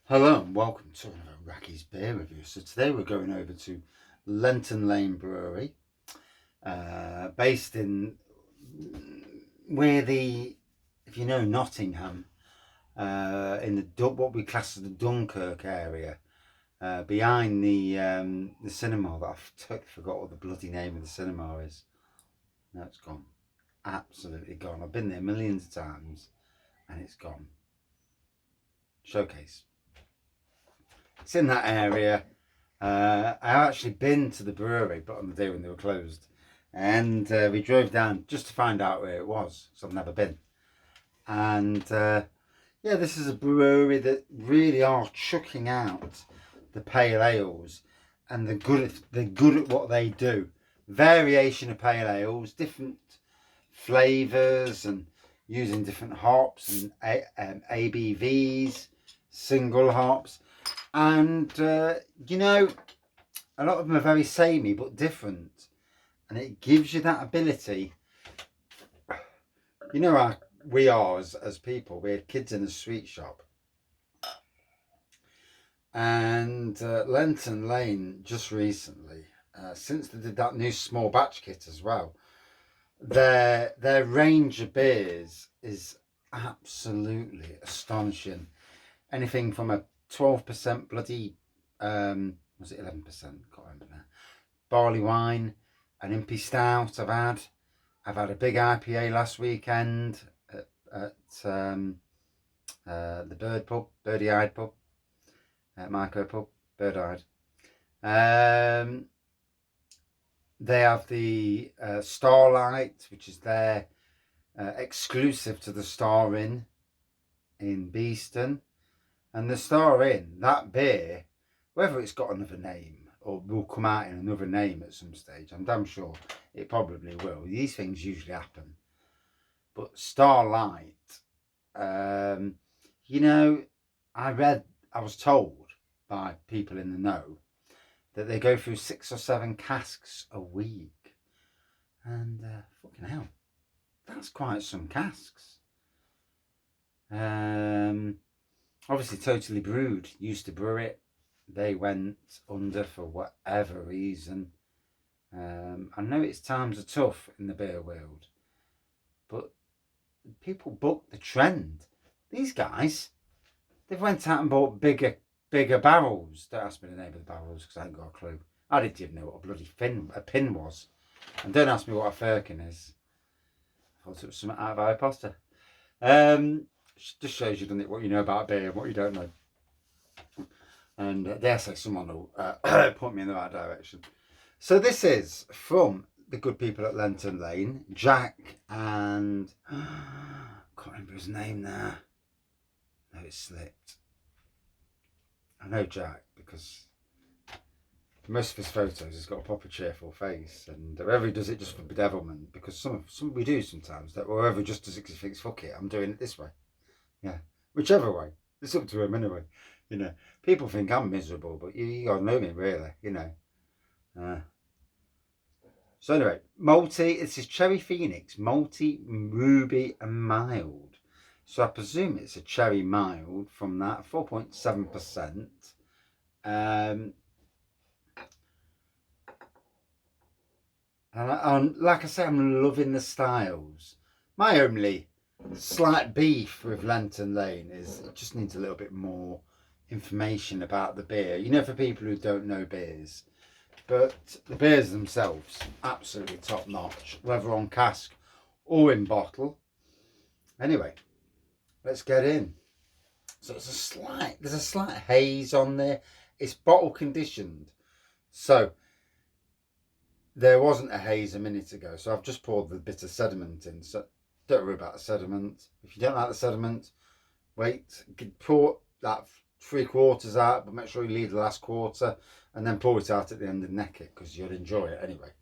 Hello and welcome to another Racky's Beer Review. So today we're going over to Lenton Lane Brewery, based in if you know Nottingham, in what we class as the Dunkirk area, behind the cinema that I've totally forgot what the bloody name of the cinema is. No, it's gone, absolutely gone. I've been there millions of times, and it's gone. Showcase. It's in that area. I've actually been to the brewery, but on the day when they were closed, and we drove down just to find out where it was, because I've never been. And yeah, this is a brewery that really are chucking out the pale ales, and they're good at what they do. Variation of pale ales, different flavours, and using different hops and ABVs, single hops. And you know, a lot of them are very samey but different, and it gives you that ability. You know how we are as people. We're kids in a sweet shop, and Lenton Lane just recently, since they did that new small batch kit as well, their range of beers is absolutely astonishing. Anything from a 12% bloody was it 11%? Can't remember now. Barley wine, an impy stout I've had a big IPA last weekend at the Birdie Eyed pub, at Marco pub, Bird Eyed. They have the Starlight, which is their exclusive to the Star Inn in Beeston. And the Star Inn, that beer, whether it's got another name or will come out in another name at some stage, I'm damn sure it probably will. These things usually happen. But Starlight, you know, I was told by people in the know that they go through 6 or 7 casks a week. And fucking hell, that's quite some casks. Obviously, Totally Brewed used to brew it. They went under for whatever reason. I know it's times are tough in the beer world, but people book the trend. These guys, they've went out and bought bigger barrels. Don't ask me the name of the barrels because I ain't got a clue. I didn't even know what a bloody pin was. And don't ask me what a firkin is. I thought it was something out of Harry Potter. Just shows you, doesn't it, what you know about beer and what you don't know. And dare say someone will point me in the right direction. So this is from the good people at Lenton Lane, Jack and can't remember his name now. No, it slipped. I know Jack because most of his photos he's got a proper cheerful face, and whoever he does it just for bedevilment, because some we do sometimes that whoever just does it because he thinks fuck it, I'm doing it this way. Yeah, whichever way, it's up to him anyway. You know, people think I'm miserable, but you gotta know me really. You know. So anyway, malty. This is Cherry Phoenix, malty, ruby, and mild. So I presume it's a cherry mild from that 4.7%. And like I say, I'm loving the styles. My only slight beef with Lenton Lane is it just needs a little bit more information about the beer. You know, for people who don't know beers. But the beers themselves, absolutely top notch, whether on cask or in bottle. Anyway, let's get in. So there's a slight haze on there. It's bottle conditioned. So there wasn't a haze a minute ago. So I've just poured the bit of sediment in. So don't worry about the sediment. If you don't like the sediment, wait, pour that 3/4 out, but make sure you leave the last quarter and then pour it out at the end and neck it because you'll enjoy it anyway.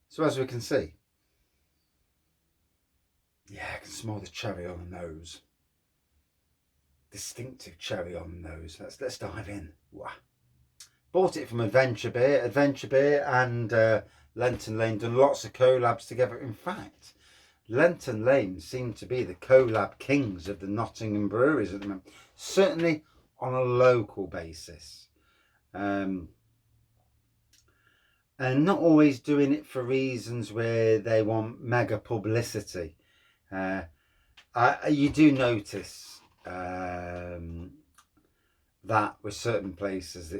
So as we can see, yeah, I can smell the cherry on the nose. Distinctive cherry on the nose. Let's dive in. Wow. Bought it from Adventure Beer and Lenton Lane done lots of collabs together. In fact, Lenton Lane seem to be the collab kings of the Nottingham breweries at the moment. Certainly on a local basis. And not always doing it for reasons where they want mega publicity. You do notice that with certain places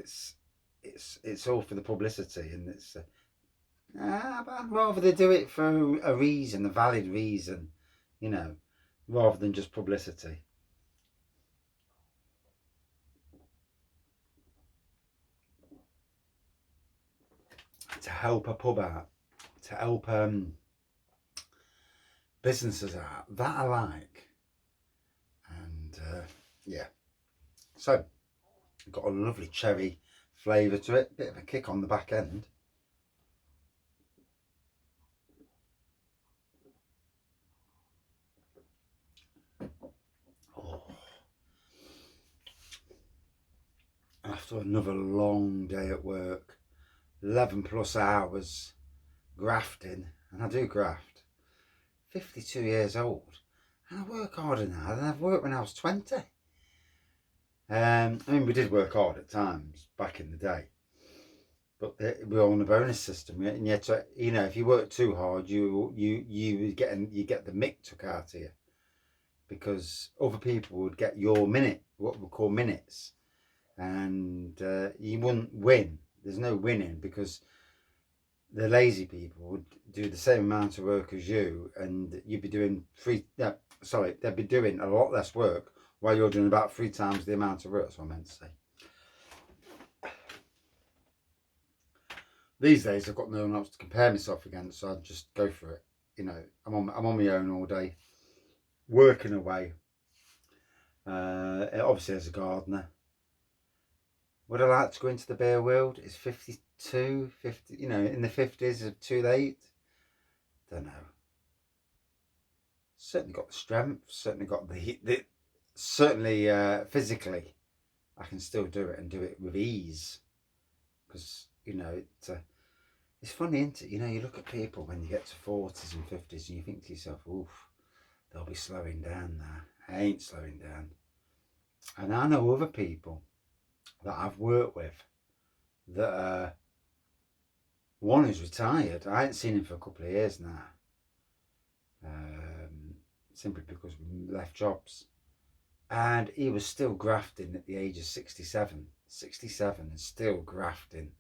it's all for the publicity, and it's but I'd rather they do it for a reason, a valid reason, you know, rather than just publicity. To help a pub out, to help businesses out, that I like. And yeah, so got a lovely cherry flavour to it, bit of a kick on the back end. Oh. After another long day at work, 11 plus hours grafting, and I do graft, 52 years old, and I work harder now than I've worked when I was 20. I mean, we did work hard at times back in the day, but we were on a bonus system, and yet, you know, if you work too hard, you get the mick took out of you, because other people would get your what we call minutes, and you wouldn't win. There's no winning, because the lazy people would do the same amount of work as you, and you'd be doing they'd be doing a lot less work while you're doing about 3 times the amount of work. That's what I meant to say. These days I've got no one else to compare myself against, so I just go for it. You know, I'm on my own all day, working away. Obviously as a gardener. Would I like to go into the beer world? Is 50, you know, in the 50s too late? Don't know. Certainly got the strength, certainly got certainly physically I can still do it, and do it with ease, because, you know, it's funny, isn't it? You know, you look at people when you get to 40s and 50s and you think to yourself, oof, they'll be slowing down now. I ain't slowing down. And I know other people that I've worked with that one is retired. I ain't seen him for a couple of years now, simply because we left jobs, and he was still grafting at the age of 67 and still grafting,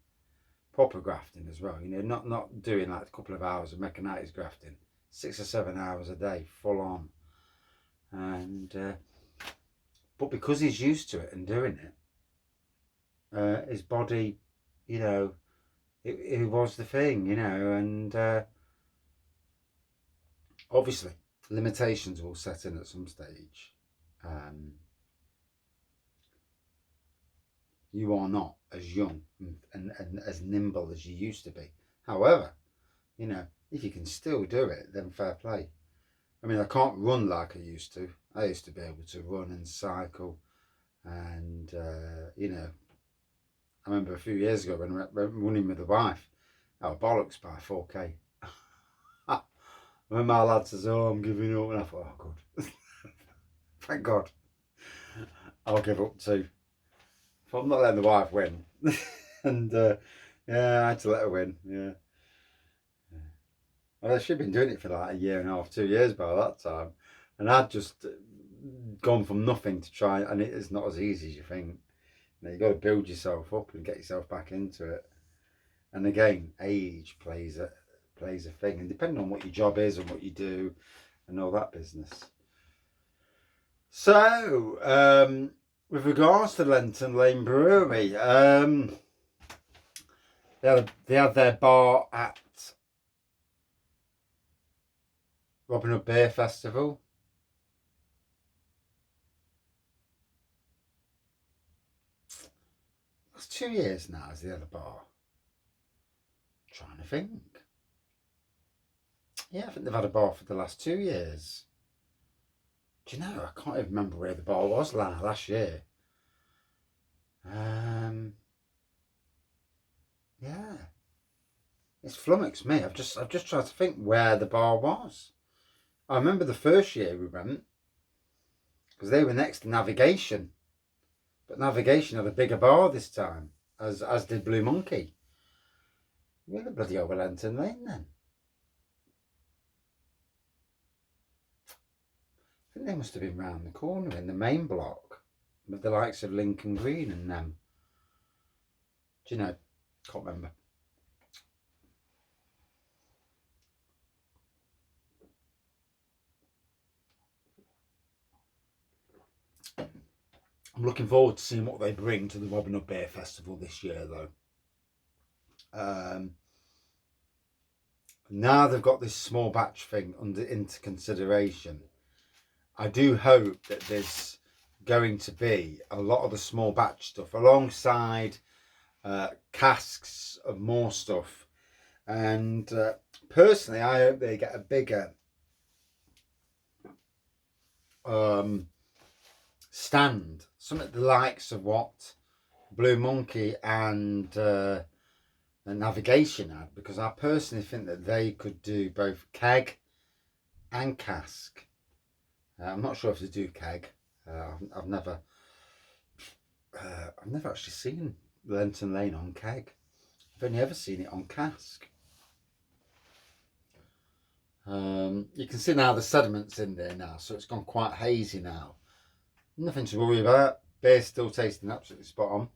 proper grafting as well, you know, not doing like a couple of hours of mechanitis grafting, 6 or 7 hours a day full on. And but because he's used to it and doing it, his body, you know, it was the thing, you know. And obviously limitations will set in at some stage. You are not as young and as nimble as you used to be. However, you know, if you can still do it, then fair play. I mean, I can't run like I used to. I used to be able to run and cycle, and you know, I remember a few years ago when we were running with the wife, our bollocks by 4K. When my lad says, "Oh, I'm giving up," and I thought, "Oh, good, thank God, I'll give up too." But I'm not letting the wife win, and yeah, I had to let her win. Yeah. Well, she'd been doing it for like a year and a half, 2 years by that time, and I'd just gone from nothing to try, and it is not as easy as you think. You know, you've got to build yourself up and get yourself back into it. And again, age plays a thing, and depending on what your job is and what you do and all that business. So, with regards to Lenton Lane Brewery, they had their bar at Robin Hood Beer Festival. That's 2 years now as the other bar. I'm trying to think. Yeah, I think they've had a bar for the last 2 years. Do you know, I can't even remember where the bar was last year. Yeah, it's flummoxed me. I've just tried to think where the bar was. I remember the first year we went, because they were next to navigation. But Navigation had a bigger bar this time, as did Blue Monkey. We're the bloody over Lenton Lane then. I think they must have been round the corner in the main block with the likes of Lincoln Green and them. Do you know? Can't remember. I'm looking forward to seeing what they bring to the Robin Hood Beer Festival this year, though. Now they've got this small batch thing into consideration. I do hope that there's going to be a lot of the small batch stuff alongside casks of more stuff. And personally, I hope they get a bigger stand, something the likes of what Blue Monkey and Navigation had, because I personally think that they could do both keg and cask. I'm not sure if they do keg. I've never actually seen Lenton Lane on keg. I've only ever seen it on cask. You can see now the sediment's in there now, so it's gone quite hazy now. Nothing to worry about. Beer's still tasting absolutely spot on.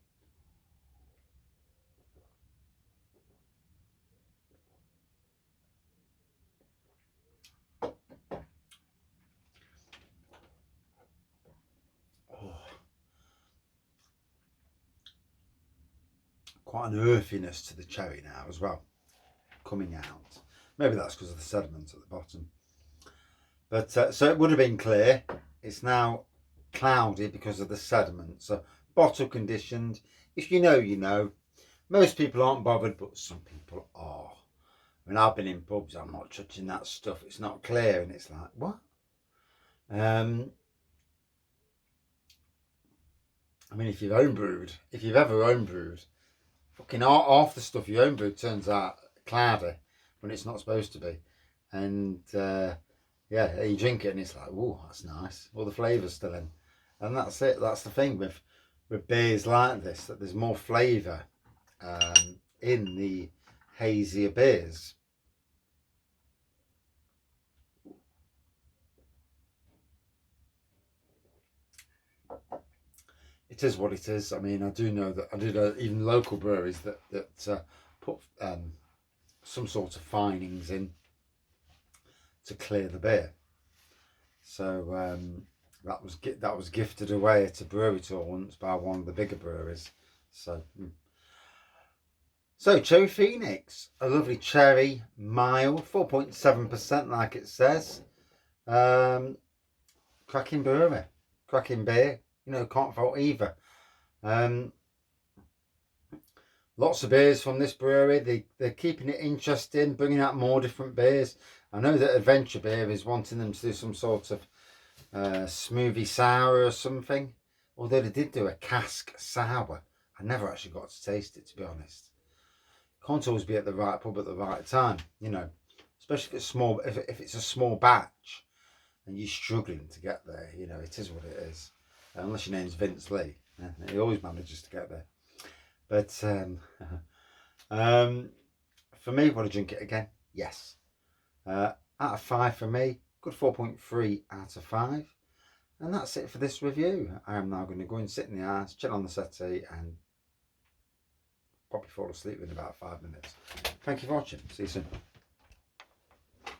Quite an earthiness to the cherry now as well, coming out. Maybe that's because of the sediment at the bottom. But so it would have been clear. It's now cloudy because of the sediment. So bottle conditioned. If you know, you know. Most people aren't bothered, but some people are. I mean, I've been in pubs. I'm not touching that stuff. It's not clear, and it's like, what? I mean, if you've ever homebrewed, fucking half the stuff you homebrew turns out cloudy when it's not supposed to be. And yeah, you drink it and it's like, oh, that's nice. All the flavour's still in. And that's it. That's the thing with beers like this, that there's more flavour in the hazier beers. It is what it is. I mean, I do know even local breweries that put some sort of finings in to clear the beer. So that was gifted away at a brewery tour once by one of the bigger breweries. So Cherry Phoenix, a lovely cherry, mild, 4.7% like it says. Cracking brewery, cracking beer. You know, can't fault either. Lots of beers from this brewery. They're keeping it interesting, bringing out more different beers. I know that Adventure Beer is wanting them to do some sort of smoothie sour or something. Although they did do a cask sour. I never actually got to taste it, to be honest. Can't always be at the right pub at the right time, you know. Especially if it's small. If it's a small batch and you're struggling to get there, you know, it is what it is. Unless your name's Vince Lee, he always manages to get there. But for me, would I drink it again? Yes. Out of 5 for me, good 4.3 out of 5. And that's it for this review. I am now going to go and sit in the house, chill on the settee, and probably fall asleep in about 5 minutes. Thank you for watching. See you soon.